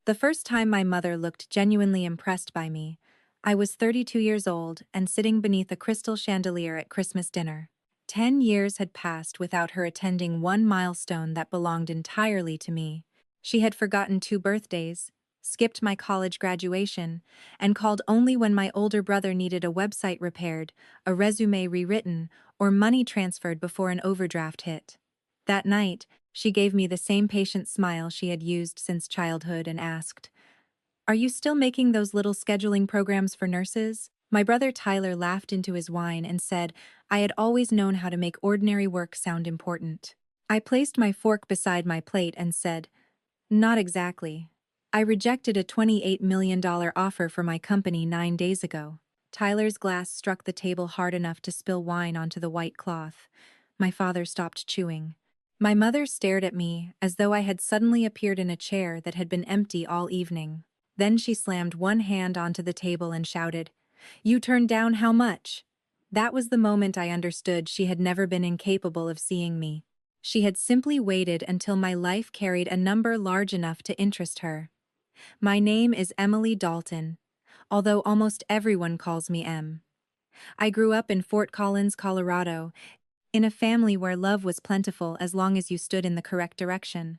The first time my mother looked genuinely impressed by me, I was 32 years old and sitting beneath a crystal chandelier at Christmas dinner. 10 years had passed without her attending one milestone that belonged entirely to me. She had forgotten 2 birthdays, skipped my college graduation, and called only when my older brother needed a website repaired, a resume rewritten, or money transferred before an overdraft hit. That night, she gave me the same patient smile she had used since childhood and asked, "Are you still making those little scheduling programs for nurses?" My brother Tyler laughed into his wine and said, I had always known how to make ordinary work sound important. I placed my fork beside my plate and said, not exactly. I rejected a $28 million offer for my company 9 days ago. Tyler's glass struck the table hard enough to spill wine onto the white cloth. My father stopped chewing. My mother stared at me as though I had suddenly appeared in a chair that had been empty all evening. Then she slammed one hand onto the table and shouted, "You turned down how much?" That was the moment I understood she had never been incapable of seeing me. She had simply waited until my life carried a number large enough to interest her. My name is Emily Dalton, although almost everyone calls me Em. I grew up in Fort Collins, Colorado, in a family where love was plentiful as long as you stood in the correct direction.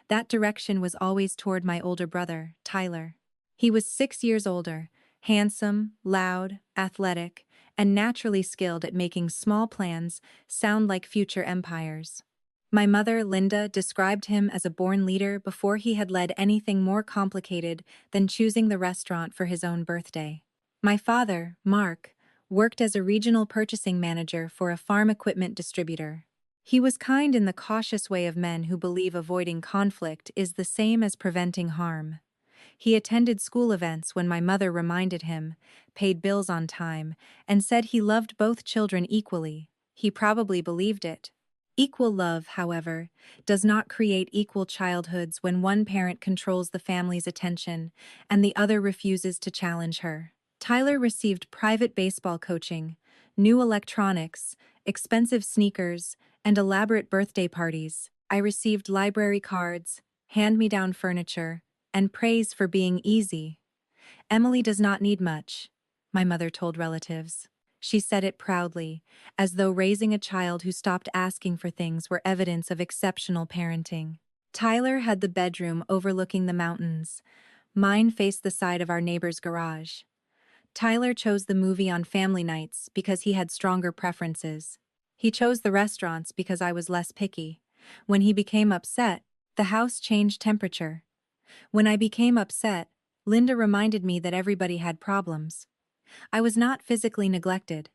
That direction was always toward my older brother, Tyler. He was 6 years older, handsome, loud, athletic, and naturally skilled at making small plans sound like future empires. My mother, Linda, described him as a born leader before he had led anything more complicated than choosing the restaurant for his own birthday. My father, Mark, worked as a regional purchasing manager for a farm equipment distributor. He was kind in the cautious way of men who believe avoiding conflict is the same as preventing harm. He attended school events when my mother reminded him, paid bills on time, and said he loved both children equally. He probably believed it. Equal love, however, does not create equal childhoods when one parent controls the family's attention and the other refuses to challenge her. Tyler received private baseball coaching, new electronics, expensive sneakers, and elaborate birthday parties. I received library cards, hand-me-down furniture, and praise for being easy. Emily does not need much, my mother told relatives. She said it proudly, as though raising a child who stopped asking for things were evidence of exceptional parenting. Tyler had the bedroom overlooking the mountains. Mine faced the side of our neighbor's garage. Tyler chose the movie on family nights because he had stronger preferences. He chose the restaurants because I was less picky. When he became upset, the house changed temperature. When I became upset, Linda reminded me that everybody had problems. I was not physically neglected.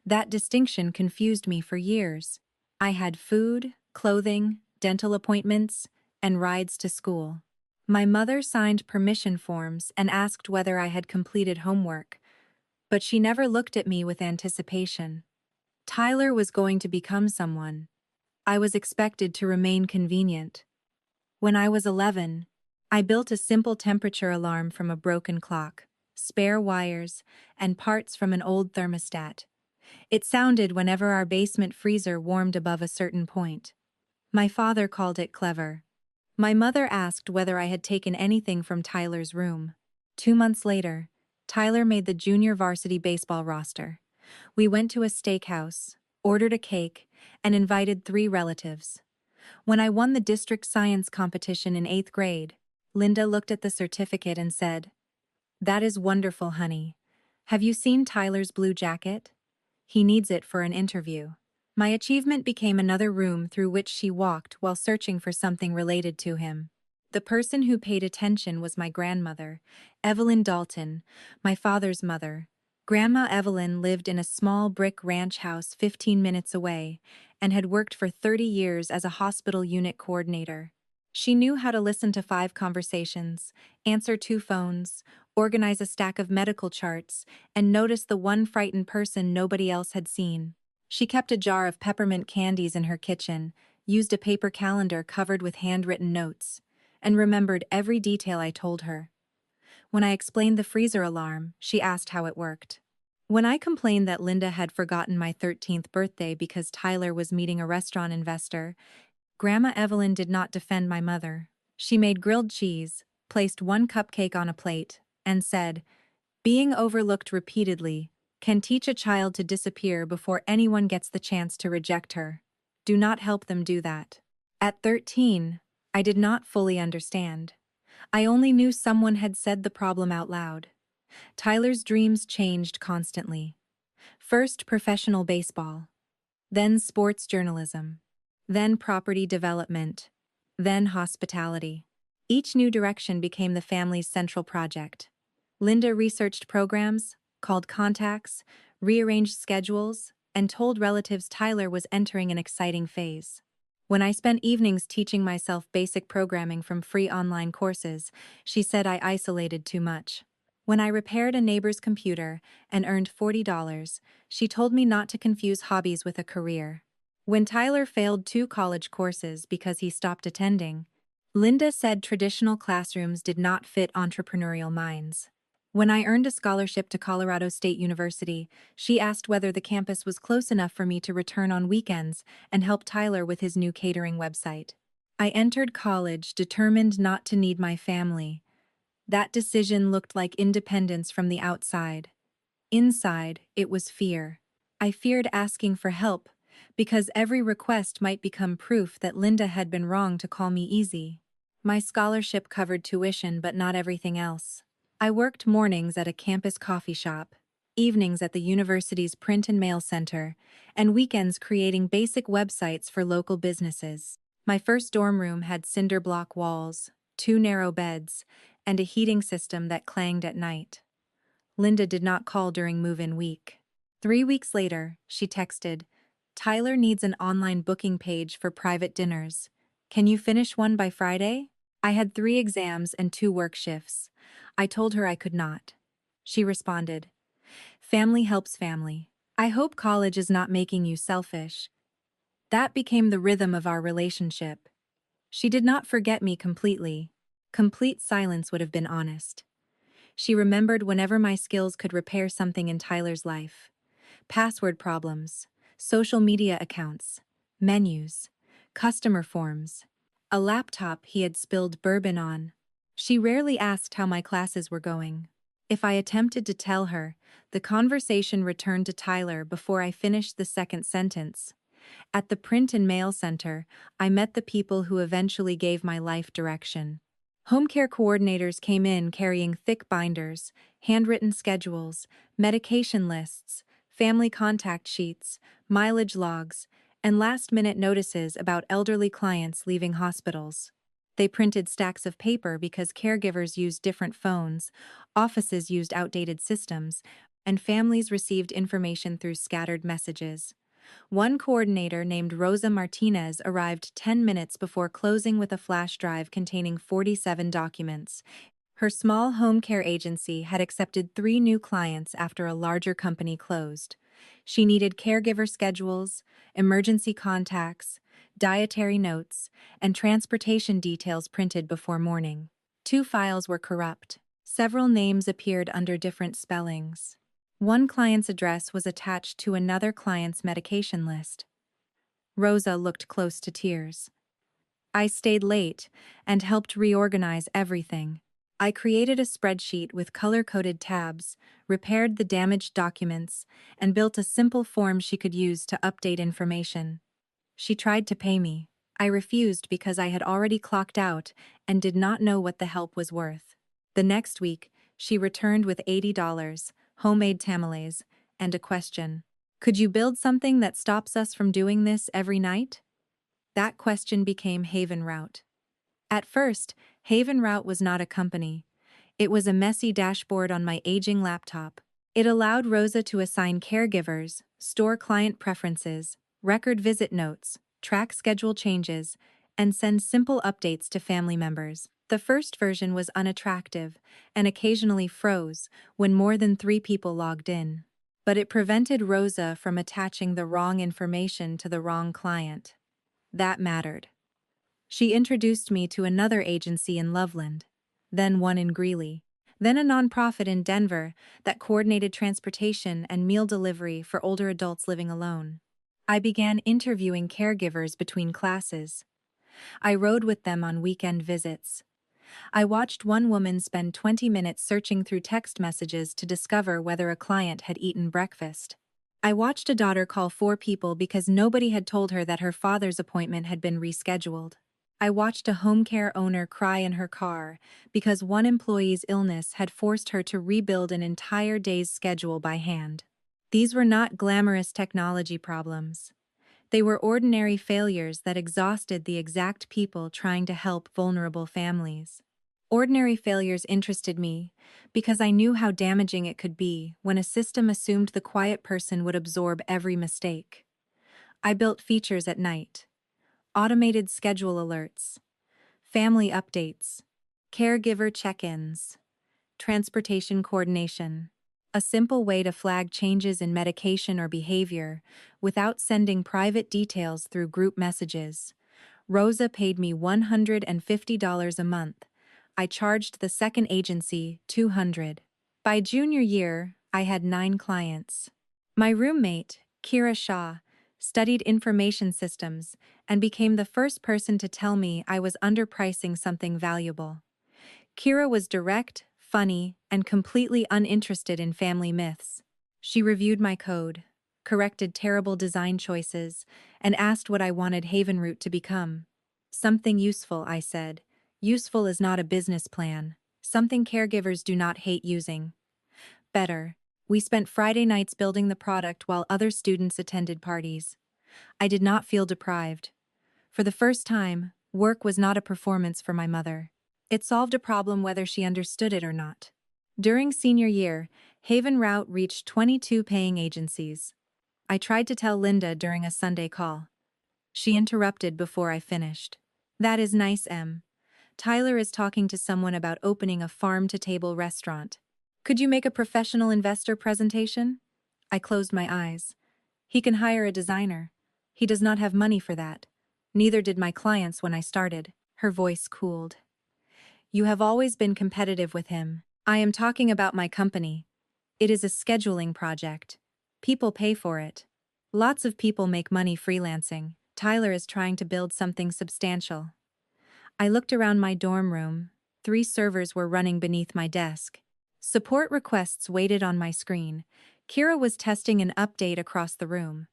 That distinction confused me for years. I had food, clothing, dental appointments, and rides to school. My mother signed permission forms and asked whether I had completed homework, but she never looked at me with anticipation. Tyler was going to become someone. I was expected to remain convenient. When I was 11, I built a simple temperature alarm from a broken clock, spare wires, and parts from an old thermostat. It sounded whenever our basement freezer warmed above a certain point. My father called it clever. My mother asked whether I had taken anything from Tyler's room. 2 months later, Tyler made the junior varsity baseball roster. We went to a steakhouse, ordered a cake, and invited 3 relatives. When I won the district science competition in 8th grade, Linda looked at the certificate and said, "That is wonderful, honey. Have you seen Tyler's blue jacket? He needs it for an interview." My achievement became another room through which she walked while searching for something related to him. The person who paid attention was my grandmother, Evelyn Dalton, my father's mother. Grandma Evelyn lived in a small brick ranch house 15 minutes away and had worked for 30 years as a hospital unit coordinator. She knew how to listen to 5 conversations, answer 2 phones, organize a stack of medical charts, and notice the one frightened person nobody else had seen. She kept a jar of peppermint candies in her kitchen, used a paper calendar covered with handwritten notes, and remembered every detail I told her. When I explained the freezer alarm, she asked how it worked. When I complained that Linda had forgotten my 13th birthday because Tyler was meeting a restaurant investor, Grandma Evelyn did not defend my mother. She made grilled cheese, placed one cupcake on a plate, and said, "Being overlooked repeatedly can teach a child to disappear before anyone gets the chance to reject her. Do not help them do that." At 13, I did not fully understand. I only knew someone had said the problem out loud. Tyler's dreams changed constantly. First professional baseball, then sports journalism, then property development, then hospitality. Each new direction became the family's central project. Linda researched programs, called contacts, rearranged schedules, and told relatives Tyler was entering an exciting phase. When I spent evenings teaching myself basic programming from free online courses, she said I isolated too much. When I repaired a neighbor's computer and earned $40, she told me not to confuse hobbies with a career. When Tyler failed 2 college courses because he stopped attending, Linda said traditional classrooms did not fit entrepreneurial minds. When I earned a scholarship to Colorado State University, she asked whether the campus was close enough for me to return on weekends and help Tyler with his new catering website. I entered college determined not to need my family. That decision looked like independence from the outside. Inside, it was fear. I feared asking for help, because every request might become proof that Linda had been wrong to call me easy. My scholarship covered tuition but not everything else. I worked mornings at a campus coffee shop, evenings at the university's print and mail center, and weekends creating basic websites for local businesses. My first dorm room had cinder block walls, 2 narrow beds, and a heating system that clanged at night. Linda did not call during move-in week. 3 weeks later, she texted, "Tyler needs an online booking page for private dinners. Can you finish one by Friday?" I had 3 exams and 2 work shifts. I told her I could not. She responded, "Family helps family. I hope college is not making you selfish." That became the rhythm of our relationship. She did not forget me completely. Complete silence would have been honest. She remembered whenever my skills could repair something in Tyler's life. Password problems, social media accounts, menus, customer forms, a laptop he had spilled bourbon on. She rarely asked how my classes were going. If I attempted to tell her, the conversation returned to Tyler before I finished the second sentence. At the print and mail center, I met the people who eventually gave my life direction. Home care coordinators came in carrying thick binders, handwritten schedules, medication lists, family contact sheets, mileage logs, and last-minute notices about elderly clients leaving hospitals. They printed stacks of paper because caregivers used different phones, offices used outdated systems, and families received information through scattered messages. One coordinator named Rosa Martinez arrived 10 minutes before closing with a flash drive containing 47 documents. Her small home care agency had accepted 3 new clients after a larger company closed. She needed caregiver schedules, emergency contacts, dietary notes, and transportation details printed before morning. 2 files were corrupt. Several names appeared under different spellings. One client's address was attached to another client's medication list. Rosa looked close to tears. I stayed late and helped reorganize everything. I created a spreadsheet with color-coded tabs, repaired the damaged documents, and built a simple form she could use to update information. She tried to pay me. I refused because I had already clocked out and did not know what the help was worth. The next week, she returned with $80, homemade tamales, and a question. "Could you build something that stops us from doing this every night?" That question became Haven Route. At first, Haven Route was not a company. It was a messy dashboard on my aging laptop. It allowed Rosa to assign caregivers, store client preferences, record visit notes, track schedule changes, and send simple updates to family members. The first version was unattractive and occasionally froze when more than 3 people logged in. But it prevented Rosa from attaching the wrong information to the wrong client. That mattered. She introduced me to another agency in Loveland, then one in Greeley, then a nonprofit in Denver that coordinated transportation and meal delivery for older adults living alone. I began interviewing caregivers between classes. I rode with them on weekend visits. I watched one woman spend 20 minutes searching through text messages to discover whether a client had eaten breakfast. I watched a daughter call 4 people because nobody had told her that her father's appointment had been rescheduled. I watched a home care owner cry in her car because one employee's illness had forced her to rebuild an entire day's schedule by hand. These were not glamorous technology problems. They were ordinary failures that exhausted the exact people trying to help vulnerable families. Ordinary failures interested me because I knew how damaging it could be when a system assumed the quiet person would absorb every mistake. I built features at night: automated schedule alerts, family updates, caregiver check-ins, transportation coordination. A simple way to flag changes in medication or behavior without sending private details through group messages. Rosa paid me $150 a month. I charged the second agency $200. By junior year, I had 9 clients. My roommate, Kira Shaw, studied information systems and became the first person to tell me I was underpricing something valuable. Kira was direct, funny, and completely uninterested in family myths. She reviewed my code, corrected terrible design choices, and asked what I wanted Havenroot to become. Something useful, I said. Useful is not a business plan. Something caregivers do not hate using. Better. We spent Friday nights building the product while other students attended parties. I did not feel deprived. For the first time, work was not a performance for my mother. It solved a problem whether she understood it or not. During senior year, Havenroot reached 22 paying agencies. I tried to tell Linda during a Sunday call. She interrupted before I finished. That is nice, Em. Tyler is talking to someone about opening a farm-to-table restaurant. Could you make a professional investor presentation? I closed my eyes. He can hire a designer. He does not have money for that. Neither did my clients when I started. Her voice cooled. You have always been competitive with him. I am talking about my company. It is a scheduling project. People pay for it. Lots of people make money freelancing. Tyler is trying to build something substantial. I looked around my dorm room. 3 servers were running beneath my desk. Support requests waited on my screen. Kira was testing an update across the room.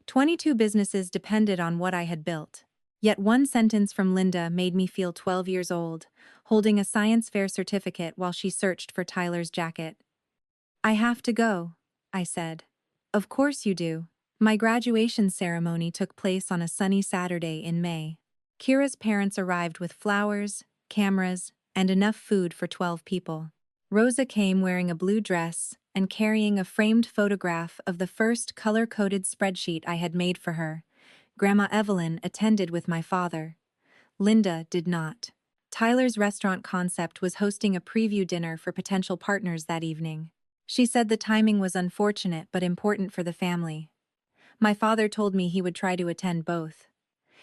22 businesses depended on what I had built. Yet one sentence from Linda made me feel 12 years old, holding a science fair certificate while she searched for Tyler's jacket. I have to go, I said. Of course you do. My graduation ceremony took place on a sunny Saturday in May. Kira's parents arrived with flowers, cameras, and enough food for 12 people. Rosa came wearing a blue dress and carrying a framed photograph of the first color-coded spreadsheet I had made for her. Grandma Evelyn attended with my father. Linda did not. Tyler's restaurant concept was hosting a preview dinner for potential partners that evening. She said the timing was unfortunate but important for the family. My father told me he would try to attend both.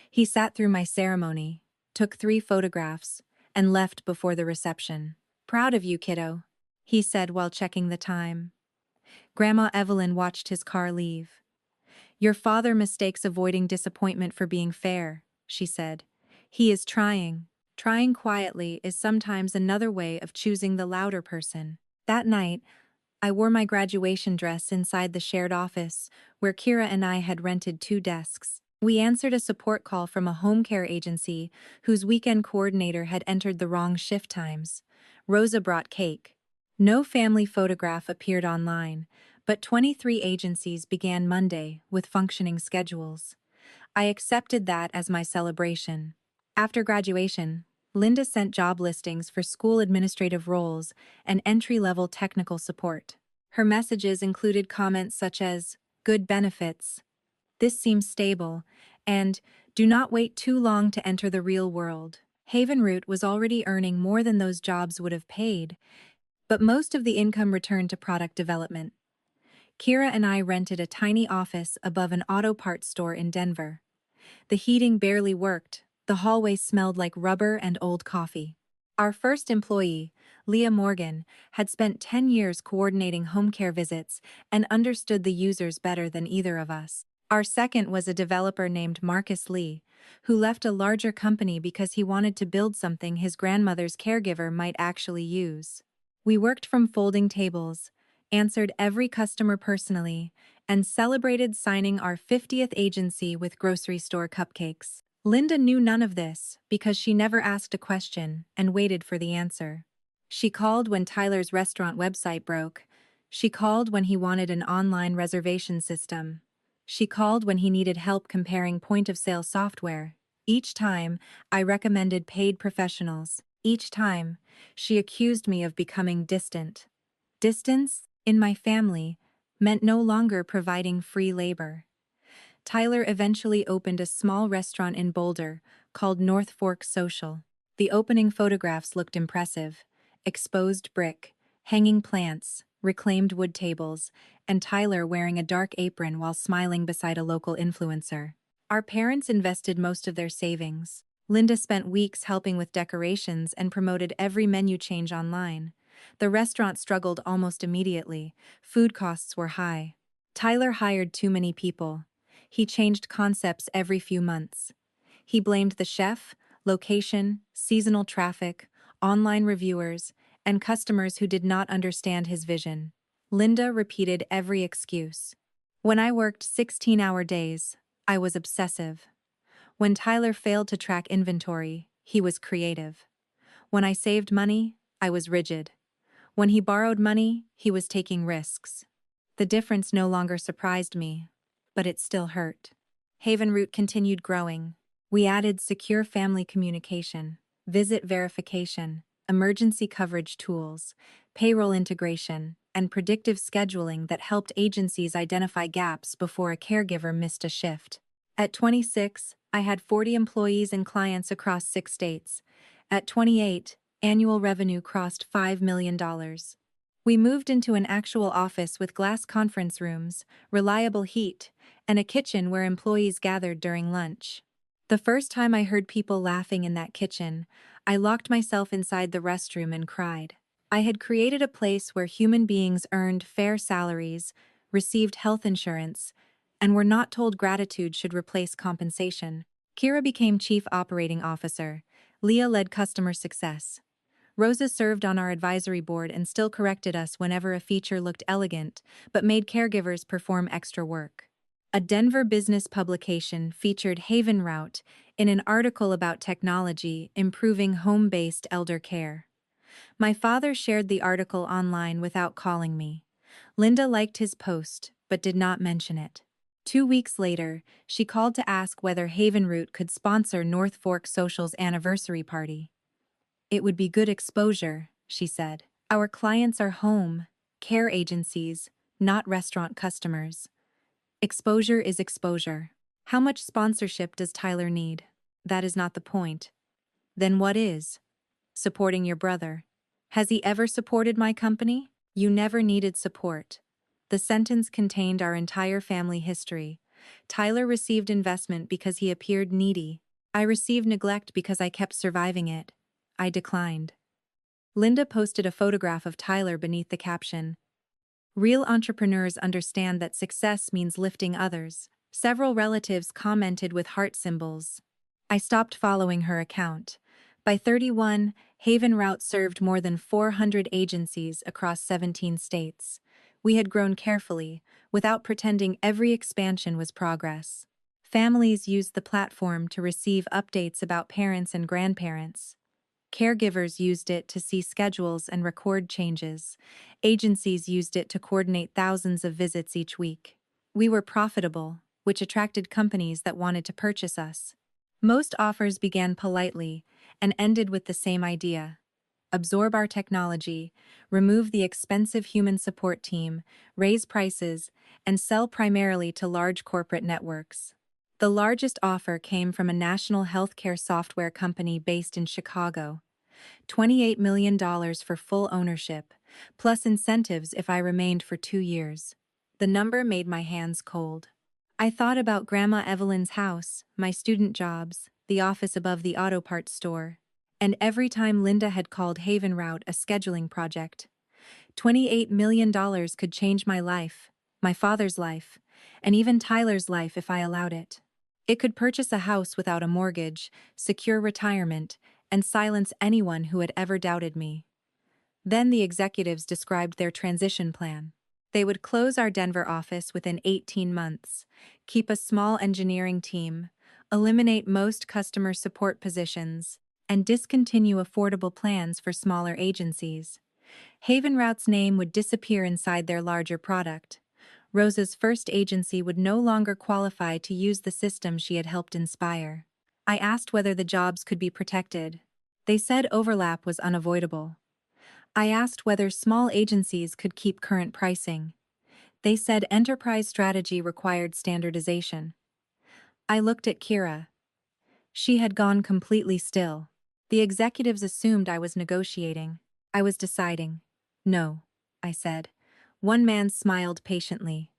He sat through my ceremony, took 3 photographs, and left before the reception. Proud of you, kiddo, he said while checking the time. Grandma Evelyn watched his car leave. Your father mistakes avoiding disappointment for being fair, she said. He is trying. Trying quietly is sometimes another way of choosing the louder person. That night, I wore my graduation dress inside the shared office, where Kira and I had rented 2 desks. We answered a support call from a home care agency whose weekend coordinator had entered the wrong shift times. Rosa brought cake. No family photograph appeared online, but 23 agencies began Monday with functioning schedules. I accepted that as my celebration. After graduation, Linda sent job listings for school administrative roles and entry-level technical support. Her messages included comments such as, "Good benefits," "This seems stable," and "Do not wait too long to enter the real world." Havenroot was already earning more than those jobs would have paid, but most of the income returned to product development. Kira and I rented a tiny office above an auto parts store in Denver. The heating barely worked. The hallway smelled like rubber and old coffee. Our first employee, Leah Morgan, had spent 10 years coordinating home care visits and understood the users better than either of us. Our second was a developer named Marcus Lee, who left a larger company because he wanted to build something his grandmother's caregiver might actually use. We worked from folding tables, answered every customer personally, and celebrated signing our 50th agency with grocery store cupcakes. Linda knew none of this because she never asked a question and waited for the answer. She called when Tyler's restaurant website broke. She called when he wanted an online reservation system. She called when he needed help comparing point-of-sale software. Each time, I recommended paid professionals. Each time, she accused me of becoming distant. Distance, in my family, meant no longer providing free labor. Tyler eventually opened a small restaurant in Boulder called North Fork Social. The opening photographs looked impressive: exposed brick, hanging plants, reclaimed wood tables, and Tyler wearing a dark apron while smiling beside a local influencer. Our parents invested most of their savings. Linda spent weeks helping with decorations and promoted every menu change online. The restaurant struggled almost immediately. Food costs were high. Tyler hired too many people. He changed concepts every few months. He blamed the chef, location, seasonal traffic, online reviewers, and customers who did not understand his vision. Linda repeated every excuse. When I worked 16-hour days, I was obsessive. When Tyler failed to track inventory, he was creative. When I saved money, I was rigid. When he borrowed money, he was taking risks. The difference no longer surprised me, but it still hurt. Havenroot continued growing. We added secure family communication, visit verification, emergency coverage tools, payroll integration, and predictive scheduling that helped agencies identify gaps before a caregiver missed a shift. At 26, I had 40 employees and clients across 6 states. At 28, annual revenue crossed $5 million. We moved into an actual office with glass conference rooms, reliable heat, and a kitchen where employees gathered during lunch. The first time I heard people laughing in that kitchen, I locked myself inside the restroom and cried. I had created a place where human beings earned fair salaries, received health insurance, and were not told gratitude should replace compensation. Kira became Chief Operating Officer. Leah led customer success. Rosa served on our advisory board and still corrected us whenever a feature looked elegant, but made caregivers perform extra work. A Denver business publication featured Havenroot in an article about technology improving home-based elder care. My father shared the article online without calling me. Linda liked his post, but did not mention it. 2 weeks later, she called to ask whether Havenroot could sponsor North Fork Social's anniversary party. It would be good exposure, she said. Our clients are home care agencies, not restaurant customers. Exposure is exposure. How much sponsorship does Tyler need? That is not the point. Then what is? Supporting your brother. Has he ever supported my company? You never needed support. The sentence contained our entire family history. Tyler received investment because he appeared needy. I received neglect because I kept surviving it. I declined. Linda posted a photograph of Tyler beneath the caption, "Real entrepreneurs understand that success means lifting others." Several relatives commented with heart symbols. I stopped following her account. By 31, Havenroot served more than 400 agencies across 17 states. We had grown carefully, without pretending every expansion was progress. Families used the platform to receive updates about parents and grandparents. Caregivers used it to see schedules and record changes. Agencies used it to coordinate thousands of visits each week. We were profitable, which attracted companies that wanted to purchase us. Most offers began politely and ended with the same idea: absorb our technology, remove the expensive human support team, raise prices, and sell primarily to large corporate networks. The largest offer came from a national healthcare software company based in Chicago. $28 million for full ownership, plus incentives if I remained for 2 years. The number made my hands cold. I thought about Grandma Evelyn's house, my student jobs, the office above the auto parts store, and every time Linda had called Havenroot a scheduling project. $28 million could change my life, my father's life, and even Tyler's life if I allowed it. It could purchase a house without a mortgage, secure retirement, and silence anyone who had ever doubted me. Then the executives described their transition plan. They would close our Denver office within 18 months, keep a small engineering team, eliminate most customer support positions, and discontinue affordable plans for smaller agencies. Haven Route's name would disappear inside their larger product. Rosa's first agency would no longer qualify to use the system she had helped inspire. I asked whether the jobs could be protected. They said overlap was unavoidable. I asked whether small agencies could keep current pricing. They said enterprise strategy required standardization. I looked at Kira. She had gone completely still. The executives assumed I was negotiating. I was deciding. No, I said. One man smiled patiently.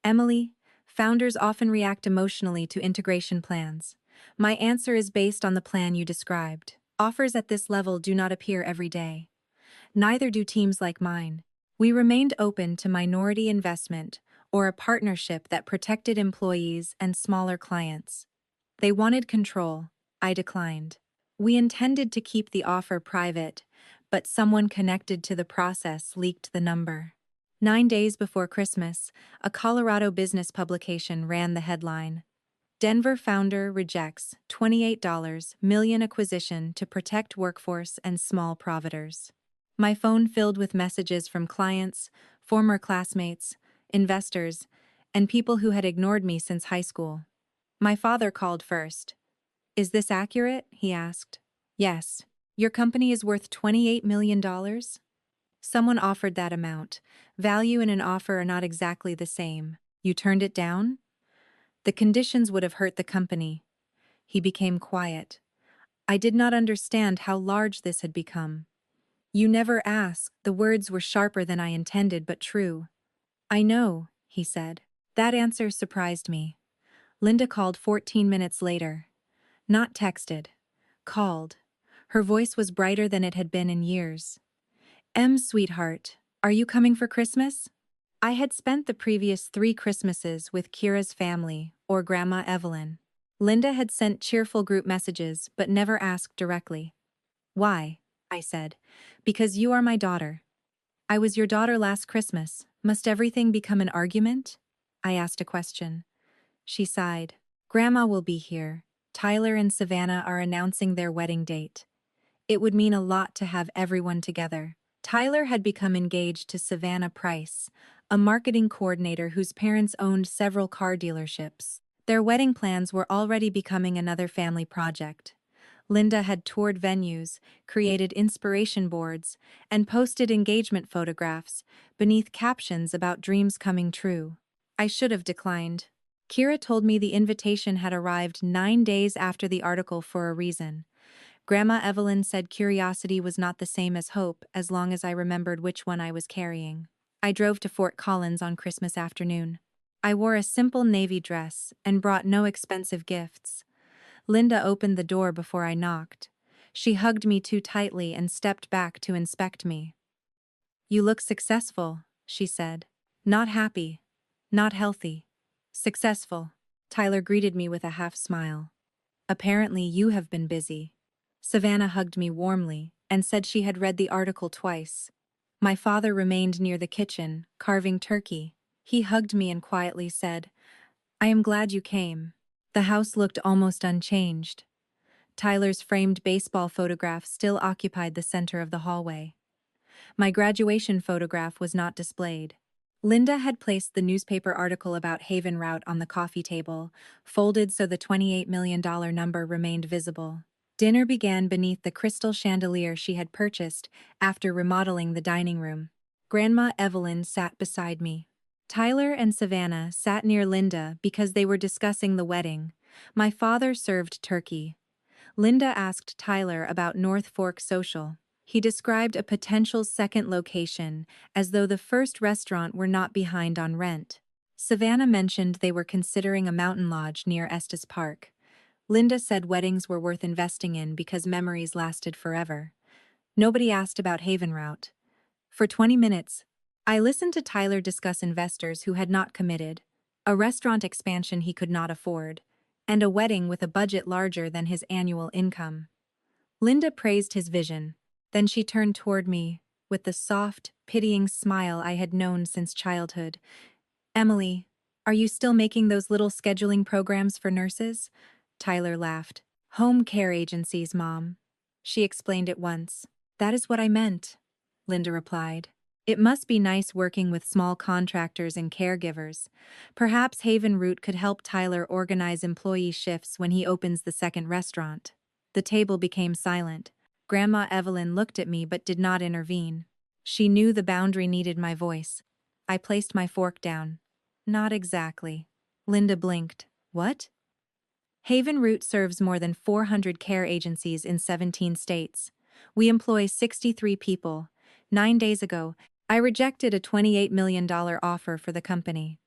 Emily, founders often react emotionally to integration plans. My answer is based on the plan you described. Offers at this level do not appear every day. Neither do teams like mine. We remained open to minority investment or a partnership that protected employees and smaller clients. They wanted control. I declined. We intended to keep the offer private, but someone connected to the process leaked the number. 9 days before Christmas, a Colorado business publication ran the headline: Denver founder rejects $28 million acquisition to protect workforce and small providers. My phone filled with messages from clients, former classmates, investors, and people who had ignored me since high school. My father called first. Is this accurate? He asked. Yes. Your company is worth $28 million? Someone offered that amount. Value and an offer are not exactly the same. You turned it down? The conditions would have hurt the company. He became quiet. I did not understand how large this had become. You never asked. The words were sharper than I intended, but true. I know, he said. That answer surprised me. Linda called 14 minutes later. Not texted. Called. Her voice was brighter than it had been in years. Sweetheart, are you coming for Christmas? I had spent the previous 3 Christmases with Kira's family, or Grandma Evelyn. Linda had sent cheerful group messages, but never asked directly. Why? I said. Because you are my daughter. I was your daughter last Christmas. Must everything become an argument? I asked a question. She sighed. Grandma will be here. Tyler and Savannah are announcing their wedding date. It would mean a lot to have everyone together. Tyler had become engaged to Savannah Price, a marketing coordinator whose parents owned several car dealerships. Their wedding plans were already becoming another family project. Linda had toured venues, created inspiration boards, and posted engagement photographs beneath captions about dreams coming true. I should have declined. Kira told me the invitation had arrived 9 days after the article for a reason. Grandma Evelyn said curiosity was not the same as hope as long as I remembered which one I was carrying. I drove to Fort Collins on Christmas afternoon. I wore a simple navy dress and brought no expensive gifts. Linda opened the door before I knocked. She hugged me too tightly and stepped back to inspect me. You look successful, she said. Not happy. Not healthy. Successful. Tyler greeted me with a half smile. Apparently you have been busy. Savannah hugged me warmly and said she had read the article twice. My father remained near the kitchen, carving turkey. He hugged me and quietly said, I am glad you came. The house looked almost unchanged. Tyler's framed baseball photograph still occupied the center of the hallway. My graduation photograph was not displayed. Linda had placed the newspaper article about Haven Route on the coffee table, folded so the $28 million number remained visible. Dinner began beneath the crystal chandelier she had purchased after remodeling the dining room. Grandma Evelyn sat beside me. Tyler and Savannah sat near Linda because they were discussing the wedding. My father served turkey. Linda asked Tyler about North Fork Social. He described a potential second location, as though the first restaurant were not behind on rent. Savannah mentioned they were considering a mountain lodge near Estes Park. Linda said weddings were worth investing in because memories lasted forever. Nobody asked about Haven Route. For 20 minutes, I listened to Tyler discuss investors who had not committed. a restaurant expansion he could not afford, and a wedding with a budget larger than his annual income. Linda praised his vision. Then she turned toward me, with the soft, pitying smile I had known since childhood. "Emily, are you still making those little scheduling programs for nurses?" Tyler laughed. "Home care agencies, Mom." She explained at once. "That is what I meant," Linda replied. "It must be nice working with small contractors and caregivers. Perhaps Haven Root could help Tyler organize employee shifts when he opens the second restaurant." The table became silent. Grandma Evelyn looked at me but did not intervene. She knew the boundary needed my voice. I placed my fork down. "Not exactly." Linda blinked. "What?" "Haven Root serves more than 400 care agencies in 17 states. We employ 63 people. 9 days ago, I rejected a $28 million offer for the company."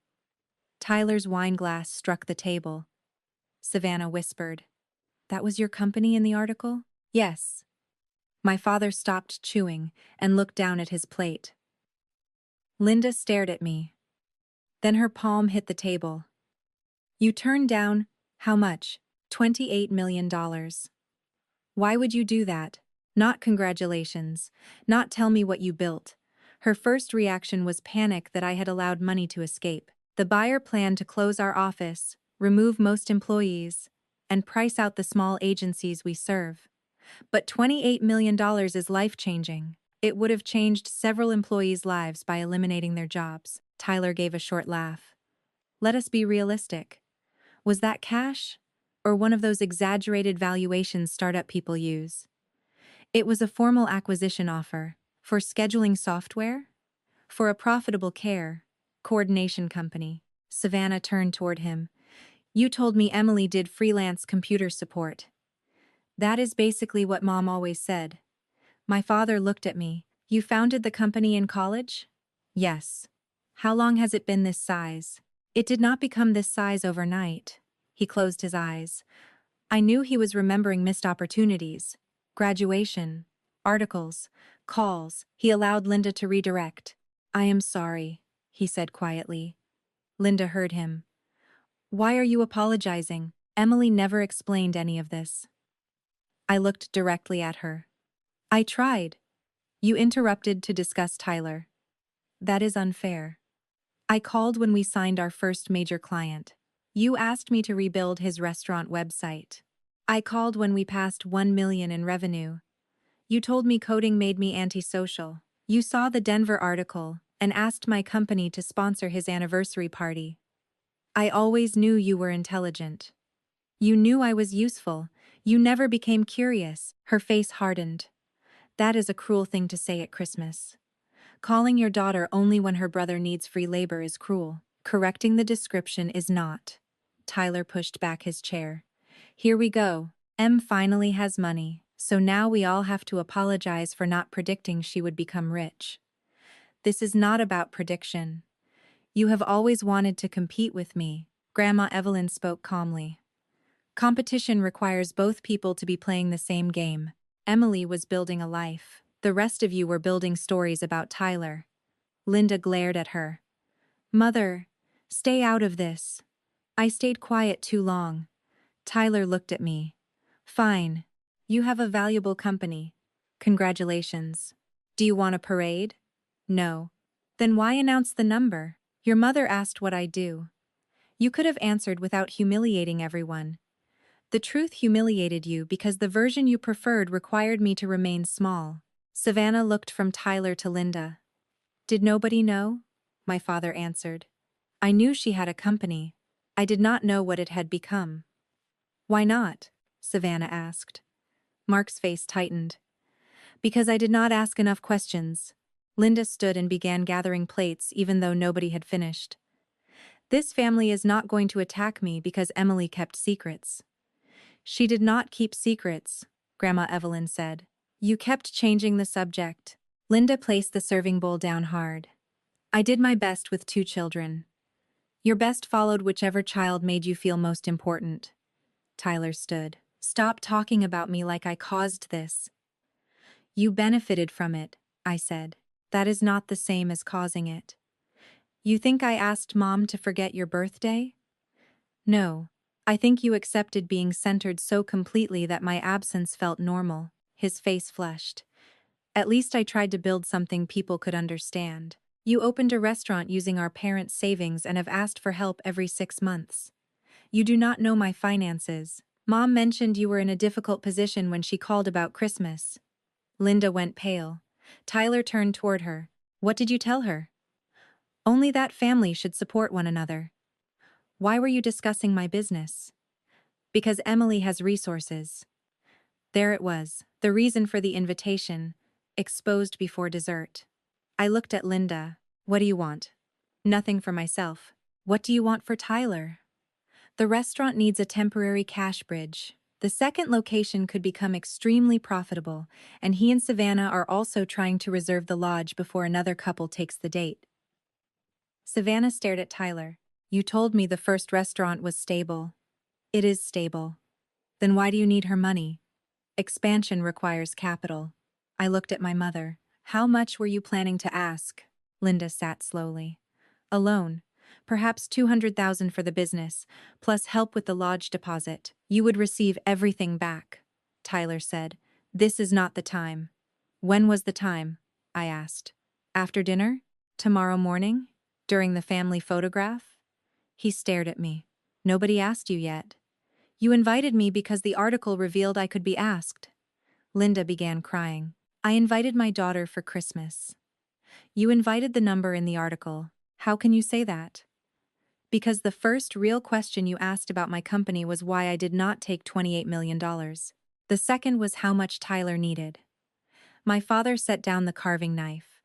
Tyler's wine glass struck the table. Savannah whispered, "That was your company in the article?" "Yes." My father stopped chewing and looked down at his plate. Linda stared at me. Then her palm hit the table. "You turned down, how much?" $28 million. "Why would you do that?" "Not congratulations. Not tell me what you built." Her first reaction was panic that I had allowed money to escape. "The buyer planned to close our office, remove most employees, and price out the small agencies we serve. But $28 million is life-changing. It would have changed several employees' lives by eliminating their jobs." Tyler gave a short laugh. "Let us be realistic. Was that cash? Or one of those exaggerated valuations startup people use?" "It was a formal acquisition offer. For scheduling software? For a profitable care coordination company." Savannah turned toward him. "You told me Emily did freelance computer support." "That is basically what Mom always said." My father looked at me. "You founded the company in college?" "Yes." "How long has it been this size?" "It did not become this size overnight." He closed his eyes. I knew he was remembering missed opportunities. Graduation, articles, calls. He allowed Linda to redirect. "I am sorry," he said quietly. Linda heard him. "Why are you apologizing?" Emily never explained any of this. I looked directly at her. "I tried." "You interrupted to discuss Tyler." "That is unfair." "I called when we signed our first major client. You asked me to rebuild his restaurant website. I called when we passed 1 million in revenue. You told me coding made me antisocial. You saw the Denver article and asked my company to sponsor his anniversary party. I always knew you were intelligent. You knew I was useful. You never became curious." Her face hardened. "That is a cruel thing to say at Christmas. Calling your daughter only when her brother needs free labor is cruel. Correcting the description is not." Tyler pushed back his chair. "Here we go. Em finally has money, so now we all have to apologize for not predicting she would become rich." "This is not about prediction. You have always wanted to compete with me." Grandma Evelyn spoke calmly. "Competition requires both people to be playing the same game." Emily was building a life. The rest of you were building stories about Tyler. Linda glared at her. "Mother, stay out of this." I stayed quiet too long. Tyler looked at me. "Fine. You have a valuable company. Congratulations. Do you want a parade?" "No." "Then why announce the number?" "Your mother asked what I do." You could have answered without humiliating everyone. The truth humiliated you because the version you preferred required me to remain small. Savannah looked from Tyler to Linda. "Did nobody know?" My father answered. "I knew she had a company. I did not know what it had become." "Why not?" Savannah asked. Mark's face tightened. "Because I did not ask enough questions." Linda stood and began gathering plates even though nobody had finished. "This family is not going to attack me because Emily kept secrets." "She did not keep secrets," Grandma Evelyn said. "You kept changing the subject." Linda placed the serving bowl down hard. "I did my best with 2 children. Your best followed whichever child made you feel most important." Tyler stood. "Stop talking about me like I caused this." "You benefited from it," I said. "That is not the same as causing it." You think I asked Mom to forget your birthday? No. I think you accepted being centered so completely that my absence felt normal. His face flushed. At least I tried to build something people could understand. You opened a restaurant using our parents' savings and have asked for help every 6 months. You do not know my finances. Mom mentioned you were in a difficult position when she called about Christmas. Linda went pale. Tyler turned toward her. What did you tell her? Only that family should support one another. Why were you discussing my business? Because Emily has resources. There it was, the reason for the invitation, exposed before dessert. I looked at Linda. What do you want? Nothing for myself. What do you want for Tyler? The restaurant needs a temporary cash bridge. The second location could become extremely profitable, and he and Savannah are also trying to reserve the lodge before another couple takes the date. Savannah stared at Tyler. You told me the first restaurant was stable. It is stable. Then why do you need her money? Expansion requires capital. I looked at my mother. How much were you planning to ask? Linda sat slowly. A loan. Perhaps 200,000 for the business, plus help with the lodge deposit. You would receive everything back. Tyler said. This is not the time. When was the time? I asked. After dinner? Tomorrow morning? During the family photograph? He stared at me. Nobody asked you yet. You invited me because the article revealed I could be asked. Linda began crying. I invited my daughter for Christmas. You invited the number in the article. How can you say that? Because the first real question you asked about my company was why I did not take $28 million. The second was how much Tyler needed. My father set down the carving knife.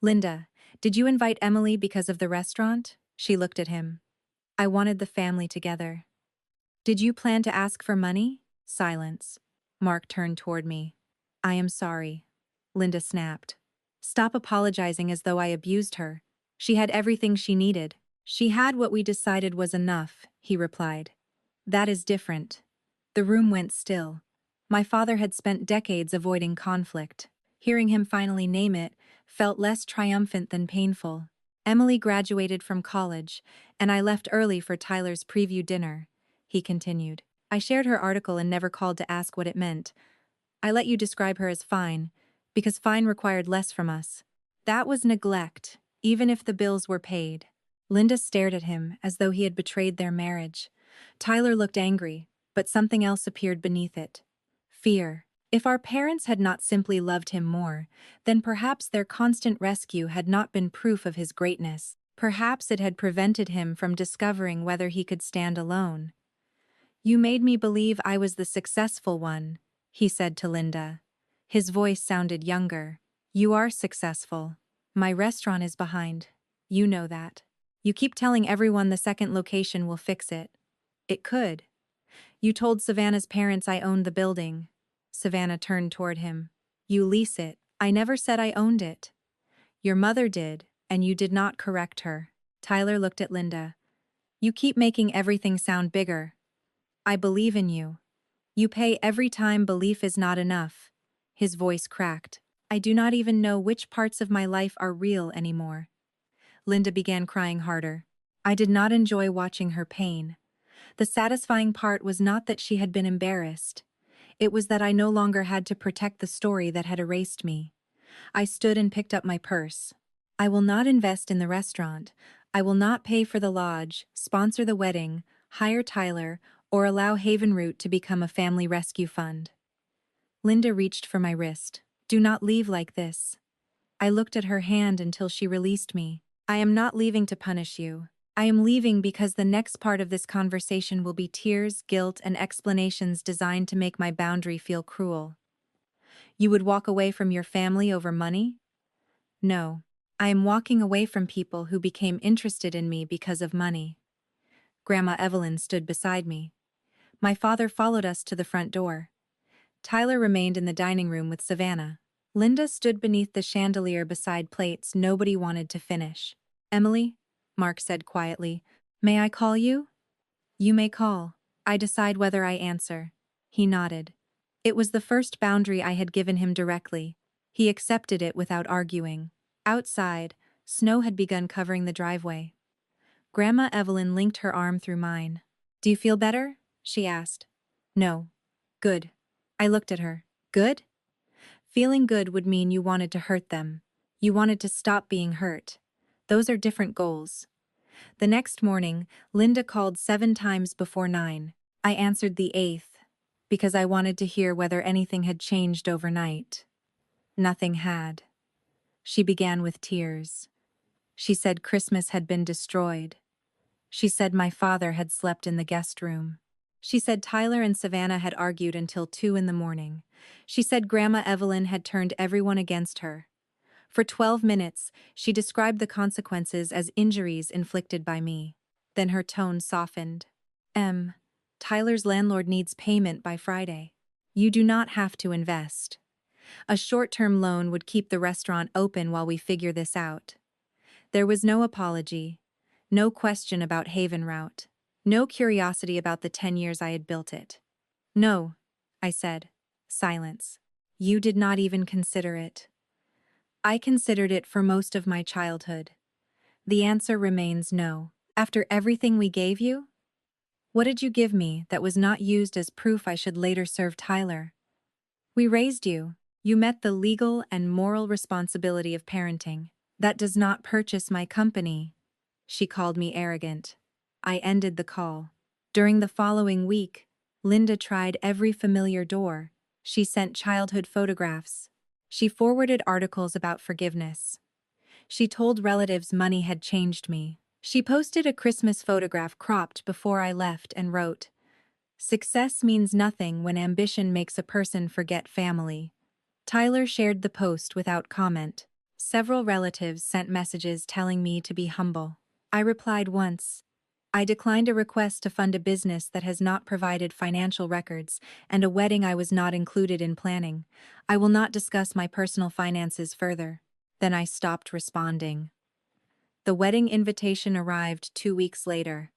Linda, did you invite Emily because of the restaurant? She looked at him. I wanted the family together. Did you plan to ask for money? Silence. Mark turned toward me. I am sorry. Linda snapped. Stop apologizing as though I abused her. She had everything she needed. She had what we decided was enough, he replied. That is different. The room went still. My father had spent decades avoiding conflict. Hearing him finally name it felt less triumphant than painful. Emily graduated from college, and I left early for Tyler's preview dinner, he continued. I shared her article and never called to ask what it meant. I let you describe her as fine, because fine required less from us. That was neglect, even if the bills were paid. Linda stared at him as though he had betrayed their marriage. Tyler looked angry, but something else appeared beneath it. Fear. If our parents had not simply loved him more, then perhaps their constant rescue had not been proof of his greatness. Perhaps it had prevented him from discovering whether he could stand alone. You made me believe I was the successful one, he said to Linda. His voice sounded younger. You are successful. My restaurant is behind. You know that. You keep telling everyone the second location will fix it. It could. You told Savannah's parents I owned the building. Savannah turned toward him. You lease it. I never said I owned it. Your mother did, and you did not correct her. Tyler looked at Linda. You keep making everything sound bigger. I believe in you. You pay every time belief is not enough. His voice cracked. I do not even know which parts of my life are real anymore. Linda began crying harder. I did not enjoy watching her pain. The satisfying part was not that she had been embarrassed. It was that I no longer had to protect the story that had erased me. I stood and picked up my purse. I will not invest in the restaurant. I will not pay for the lodge, sponsor the wedding, hire Tyler, or allow Haven Root to become a family rescue fund. Linda reached for my wrist. Do not leave like this. I looked at her hand until she released me. I am not leaving to punish you. I am leaving because the next part of this conversation will be tears, guilt, and explanations designed to make my boundary feel cruel. You would walk away from your family over money? No. I am walking away from people who became interested in me because of money. Grandma Evelyn stood beside me. My father followed us to the front door. Tyler remained in the dining room with Savannah. Linda stood beneath the chandelier beside plates nobody wanted to finish. Emily, Mark said quietly, may I call you? You may call. I decide whether I answer. He nodded. It was the first boundary I had given him directly. He accepted it without arguing. Outside, Snow had begun covering the driveway. Grandma Evelyn linked her arm through mine. "Do you feel better?" she asked. "No." "Good." I looked at her. "Good?" Feeling good would mean you wanted to hurt them. You wanted to stop being hurt. Those are different goals. The next morning, Linda called 7 times before 9. I answered the 8th, because I wanted to hear whether anything had changed overnight. Nothing had. She began with tears. She said Christmas had been destroyed. She said my father had slept in the guest room. She said Tyler and Savannah had argued until 2 in the morning. She said Grandma Evelyn had turned everyone against her. For 12 minutes, she described the consequences as injuries inflicted by me. Then her tone softened. Tyler's landlord needs payment by Friday. You do not have to invest. A short-term loan would keep the restaurant open while we figure this out." There was no apology, no question about Haven Route, no curiosity about the 10 years I had built it. "No," I said. Silence. "You did not even consider it." "I considered it for most of my childhood." The answer remains no. "After everything we gave you?" "What did you give me that was not used as proof I should later serve Tyler?" "We raised you. You met the legal and moral responsibility of parenting. That does not purchase my company." She called me arrogant. I ended the call. During the following week, Linda tried every familiar door. She sent childhood photographs. She forwarded articles about forgiveness. She told relatives money had changed me. She posted a Christmas photograph cropped before I left and wrote, "Success means nothing when ambition makes a person forget family." Tyler shared the post without comment. Several relatives sent messages telling me to be humble. I replied once. I declined a request to fund a business that has not provided financial records and a wedding I was not included in planning. I will not discuss my personal finances further. Then I stopped responding. The wedding invitation arrived 2 weeks later.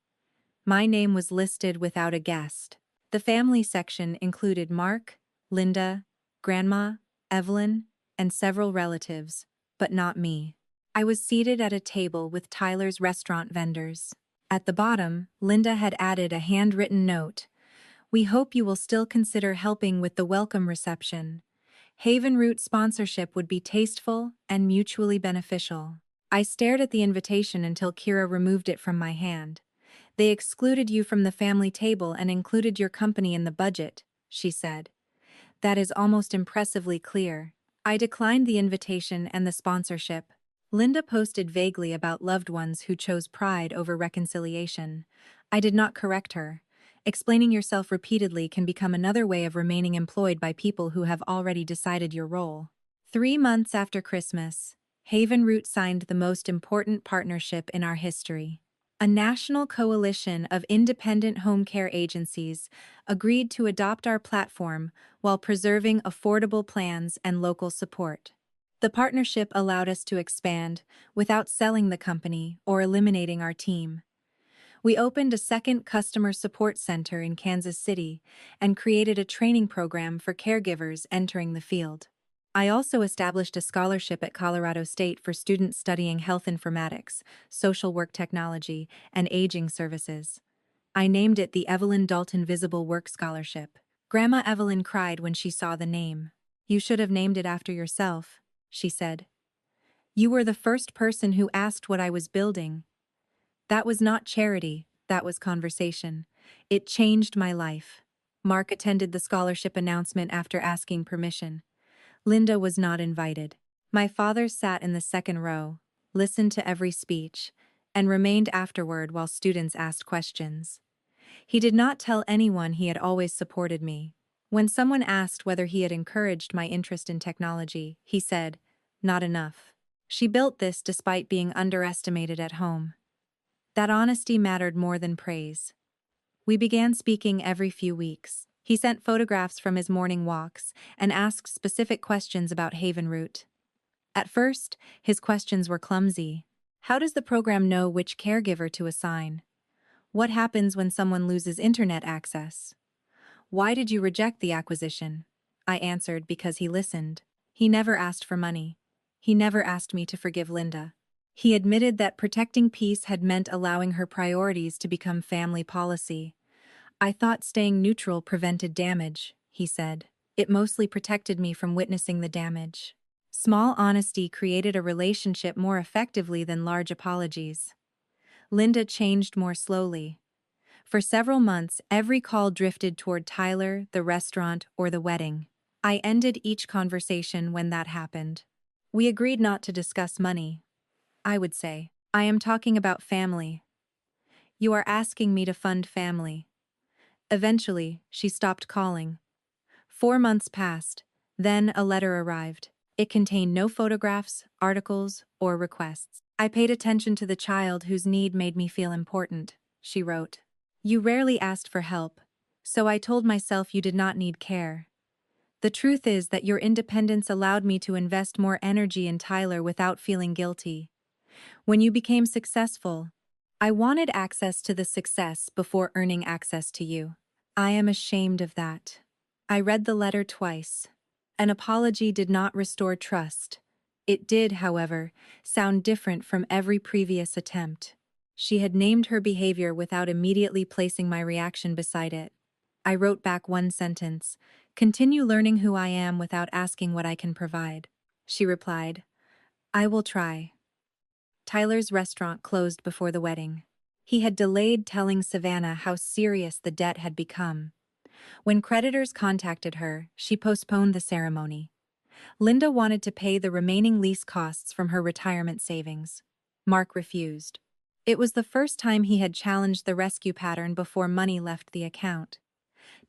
My name was listed without a guest. The family section included Mark, Linda, Grandma, Evelyn, and several relatives, but not me. I was seated at a table with Tyler's restaurant vendors. At the bottom, Linda had added a handwritten note. "We hope you will still consider helping with the welcome reception. Haven Route sponsorship would be tasteful and mutually beneficial." I stared at the invitation until Kira removed it from my hand. "They excluded you from the family table and included your company in the budget," she said. "That is almost impressively clear." I declined the invitation and the sponsorship. Linda posted vaguely about loved ones who chose pride over reconciliation. I did not correct her. Explaining yourself repeatedly can become another way of remaining employed by people who have already decided your role. 3 months after Christmas, Haven Root signed the most important partnership in our history. A national coalition of independent home care agencies agreed to adopt our platform while preserving affordable plans and local support. The partnership allowed us to expand without selling the company or eliminating our team. We opened a second customer support center in Kansas City and created a training program for caregivers entering the field. I also established a scholarship at Colorado State for students studying health informatics, social work technology, and aging services. I named it the Evelyn Dalton Visible Work Scholarship. Grandma Evelyn cried when she saw the name. "You should have named it after yourself," she said. "You were the first person who asked what I was building." That was not charity, that was conversation. It changed my life. Mark attended the scholarship announcement after asking permission. Linda was not invited. My father sat in the second row, listened to every speech, and remained afterward while students asked questions. He did not tell anyone he had always supported me. When someone asked whether he had encouraged my interest in technology, he said, "Not enough. She built this despite being underestimated at home." That honesty mattered more than praise. We began speaking every few weeks. He sent photographs from his morning walks and asked specific questions about Haven Root. At first, his questions were clumsy. How does the program know which caregiver to assign? What happens when someone loses internet access? Why did you reject the acquisition? I answered because he listened. He never asked for money. He never asked me to forgive Linda. He admitted that protecting peace had meant allowing her priorities to become family policy. "I thought staying neutral prevented damage," he said. "It mostly protected me from witnessing the damage." Small honesty created a relationship more effectively than large apologies. Linda changed more slowly. For several months, every call drifted toward Tyler, the restaurant, or the wedding. I ended each conversation when that happened. "We agreed not to discuss money," I would say. "I am talking about family. You are asking me to fund family." Eventually, she stopped calling. 4 months passed. Then a letter arrived. It contained no photographs, articles, or requests. "I paid attention to the child whose need made me feel important," she wrote. "You rarely asked for help, so I told myself you did not need care. The truth is that your independence allowed me to invest more energy in Tyler without feeling guilty. When you became successful, I wanted access to the success before earning access to you. I am ashamed of that." I read the letter twice. An apology did not restore trust. It did, however, sound different from every previous attempt. She had named her behavior without immediately placing my reaction beside it. I wrote back one sentence: "Continue learning who I am without asking what I can provide." She replied, "I will try." Tyler's restaurant closed before the wedding. He had delayed telling Savannah how serious the debt had become. When creditors contacted her, she postponed the ceremony. Linda wanted to pay the remaining lease costs from her retirement savings. Mark refused. It was the first time he had challenged the rescue pattern before money left the account.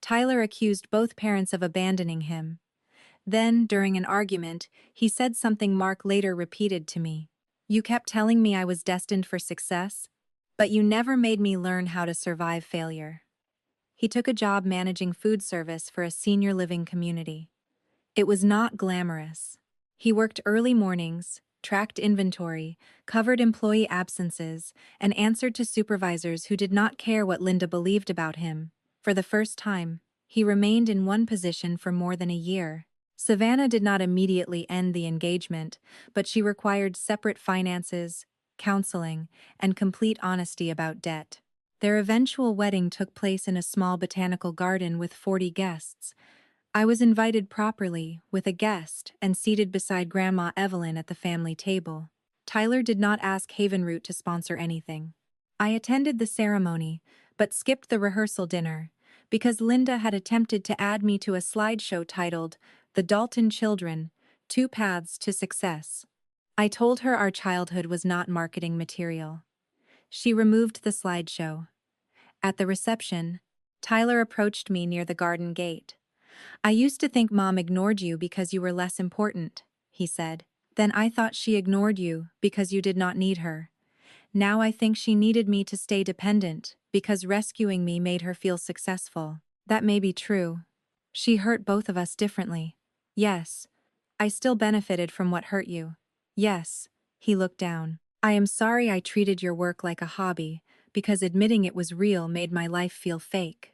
Tyler accused both parents of abandoning him. Then, during an argument, he said something Mark later repeated to me: "You kept telling me I was destined for success, but you never made me learn how to survive failure." He took a job managing food service for a senior living community. It was not glamorous. He worked early mornings, tracked inventory, covered employee absences, and answered to supervisors who did not care what Linda believed about him. For the first time, he remained in one position for more than a year. Savannah did not immediately end the engagement, but she required separate finances, counseling, and complete honesty about debt. Their eventual wedding took place in a small botanical garden with 40 guests. I was invited properly, with a guest, and seated beside Grandma Evelyn at the family table. Tyler did not ask Havenroot to sponsor anything. I attended the ceremony, but skipped the rehearsal dinner, because Linda had attempted to add me to a slideshow titled "The Dalton Children: Two Paths to Success." I told her our childhood was not marketing material. She removed the slideshow. At the reception, Tyler approached me near the garden gate. "I used to think Mom ignored you because you were less important," he said. "Then I thought she ignored you because you did not need her. Now I think she needed me to stay dependent because rescuing me made her feel successful." That may be true. She hurt both of us differently. Yes. I still benefited from what hurt you. Yes. He looked down. "I am sorry I treated your work like a hobby, because admitting it was real made my life feel fake.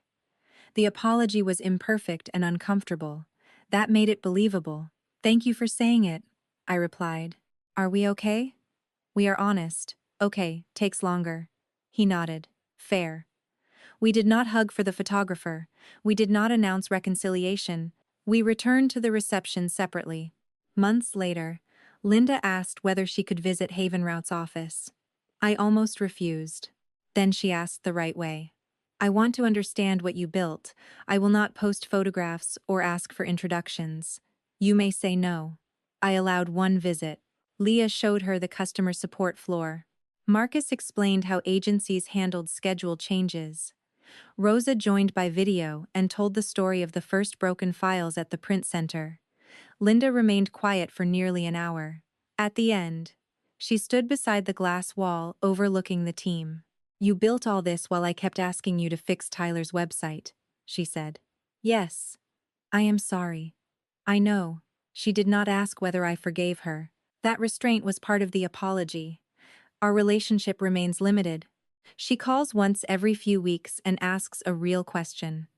The apology was imperfect and uncomfortable. That made it believable. Thank you for saying it," I replied. "Are we okay?" "We are honest. Okay, takes longer." He nodded. "Fair." We did not hug for the photographer. We did not announce reconciliation. We returned to the reception separately. Months later, Linda asked whether she could visit Havenrout's office. I almost refused. Then she asked the right way. "I want to understand what you built. I will not post photographs or ask for introductions. You may say no." I allowed one visit. Leah showed her the customer support floor. Marcus explained how agencies handled schedule changes. Rosa joined by video and told the story of the first broken files at the print center. Linda remained quiet for nearly an hour. At the end, she stood beside the glass wall overlooking the team. "You built all this while I kept asking you to fix Tyler's website," she said. "Yes. I am sorry." "I know." She did not ask whether I forgave her. That restraint was part of the apology. Our relationship remains limited. She calls once every few weeks and asks a real question.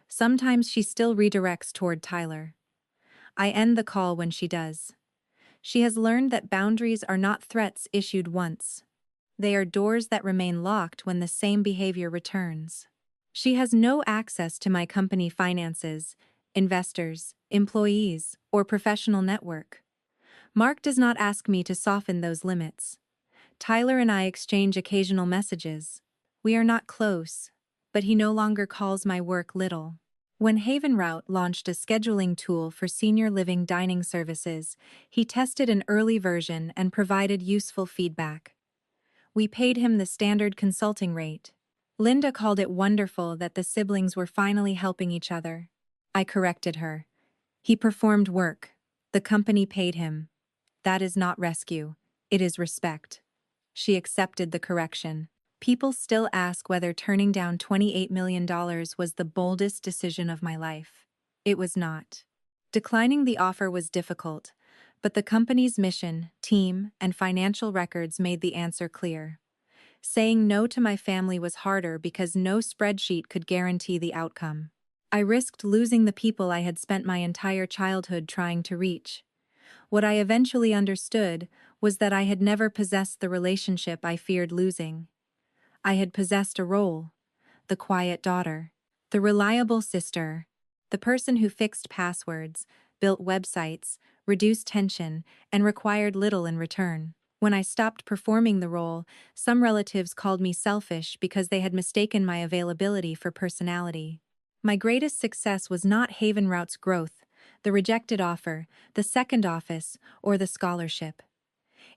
Sometimes she still redirects toward Tyler. I end the call when she does. She has learned that boundaries are not threats issued once. They are doors that remain locked when the same behavior returns. She has no access to my company finances, investors, employees, or professional network. Mark does not ask me to soften those limits. Tyler and I exchange occasional messages. We are not close, but he no longer calls my work little. When Haven Route launched a scheduling tool for senior living dining services, he tested an early version and provided useful feedback. We paid him the standard consulting rate. Linda called it wonderful that the siblings were finally helping each other. I corrected her. He performed work. The company paid him. That is not rescue. It is respect. She accepted the correction. People still ask whether turning down $28 million was the boldest decision of my life. It was not. Declining the offer was difficult, but the company's mission, team, and financial records made the answer clear. Saying no to my family was harder because no spreadsheet could guarantee the outcome. I risked losing the people I had spent my entire childhood trying to reach. What I eventually understood was that I had never possessed the relationship I feared losing. I had possessed a role: the quiet daughter, the reliable sister, the person who fixed passwords, built websites, reduced tension, and required little in return. When I stopped performing the role, some relatives called me selfish because they had mistaken my availability for personality. My greatest success was not Haven Route's growth, the rejected offer, the second office, or the scholarship.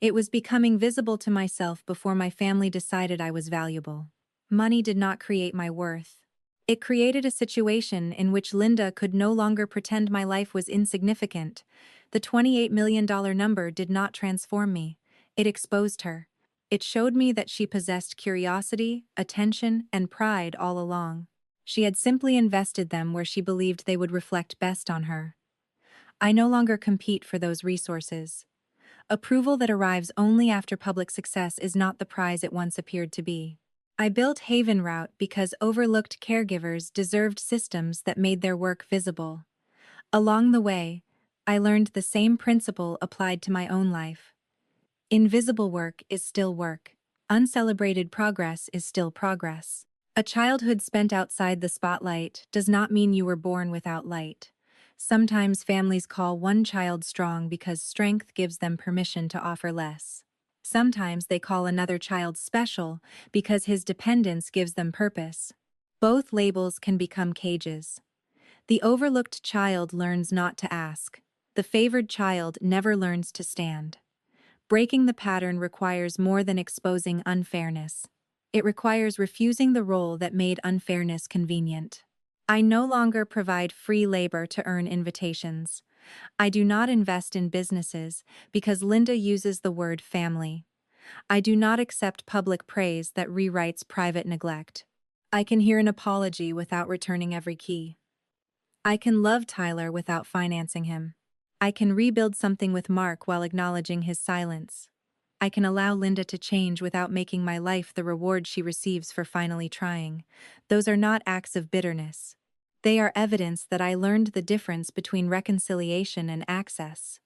It was becoming visible to myself before my family decided I was valuable. Money did not create my worth. It created a situation in which Linda could no longer pretend my life was insignificant. The $28 million number did not transform me. It exposed her. It showed me that she possessed curiosity, attention, and pride all along. She had simply invested them where she believed they would reflect best on her. I no longer compete for those resources. Approval that arrives only after public success is not the prize it once appeared to be. I built Haven Route because overlooked caregivers deserved systems that made their work visible. Along the way, I learned the same principle applied to my own life. Invisible work is still work. Uncelebrated progress is still progress. A childhood spent outside the spotlight does not mean you were born without light. Sometimes families call one child strong because strength gives them permission to offer less. Sometimes they call another child special because his dependence gives them purpose. Both labels can become cages. The overlooked child learns not to ask. The favored child never learns to stand. Breaking the pattern requires more than exposing unfairness. It requires refusing the role that made unfairness convenient. I no longer provide free labor to earn invitations. I do not invest in businesses because Linda uses the word family. I do not accept public praise that rewrites private neglect. I can hear an apology without returning every key. I can love Tyler without financing him. I can rebuild something with Mark while acknowledging his silence. I can allow Linda to change without making my life the reward she receives for finally trying. Those are not acts of bitterness. They are evidence that I learned the difference between reconciliation and access.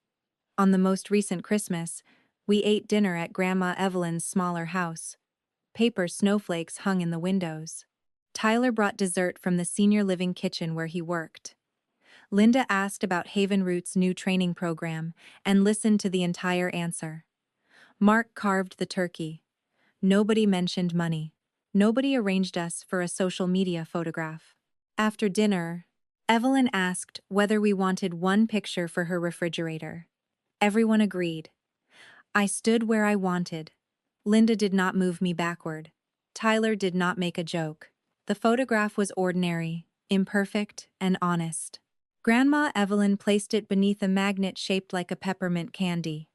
On the most recent Christmas, we ate dinner at Grandma Evelyn's smaller house. Paper snowflakes hung in the windows. Tyler brought dessert from the senior living kitchen where he worked. Linda asked about Haven Route's new training program and listened to the entire answer. Mark carved the turkey. Nobody mentioned money. Nobody arranged us for a social media photograph. After dinner, Evelyn asked whether we wanted one picture for her refrigerator. Everyone agreed. I stood where I wanted. Linda did not move me backward. Tyler did not make a joke. The photograph was ordinary, imperfect, and honest. Grandma Evelyn placed it beneath a magnet shaped like a peppermint candy.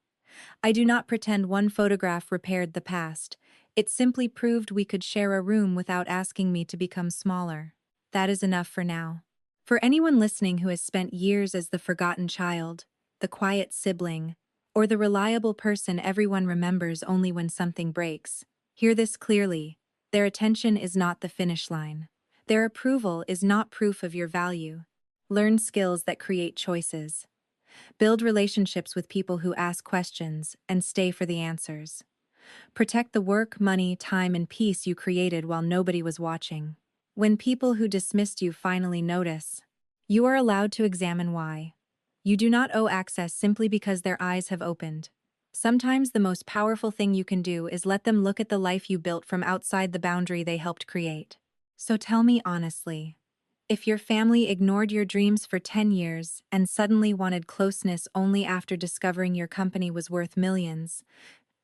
I do not pretend one photograph repaired the past. It simply proved we could share a room without asking me to become smaller. That is enough for now. For anyone listening who has spent years as the forgotten child, the quiet sibling, or the reliable person everyone remembers only when something breaks, hear this clearly: their attention is not the finish line. Their approval is not proof of your value. Learn skills that create choices. Build relationships with people who ask questions and stay for the answers. Protect the work, money, time, and peace you created while nobody was watching. When people who dismissed you finally notice, you are allowed to examine why. You do not owe access simply because their eyes have opened. Sometimes the most powerful thing you can do is let them look at the life you built from outside the boundary they helped create. So tell me honestly, if your family ignored your dreams for 10 years and suddenly wanted closeness only after discovering your company was worth millions,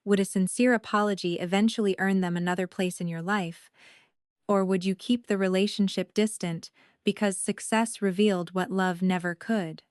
would a sincere apology eventually earn them another place in your life? Or would you keep the relationship distant because success revealed what love never could?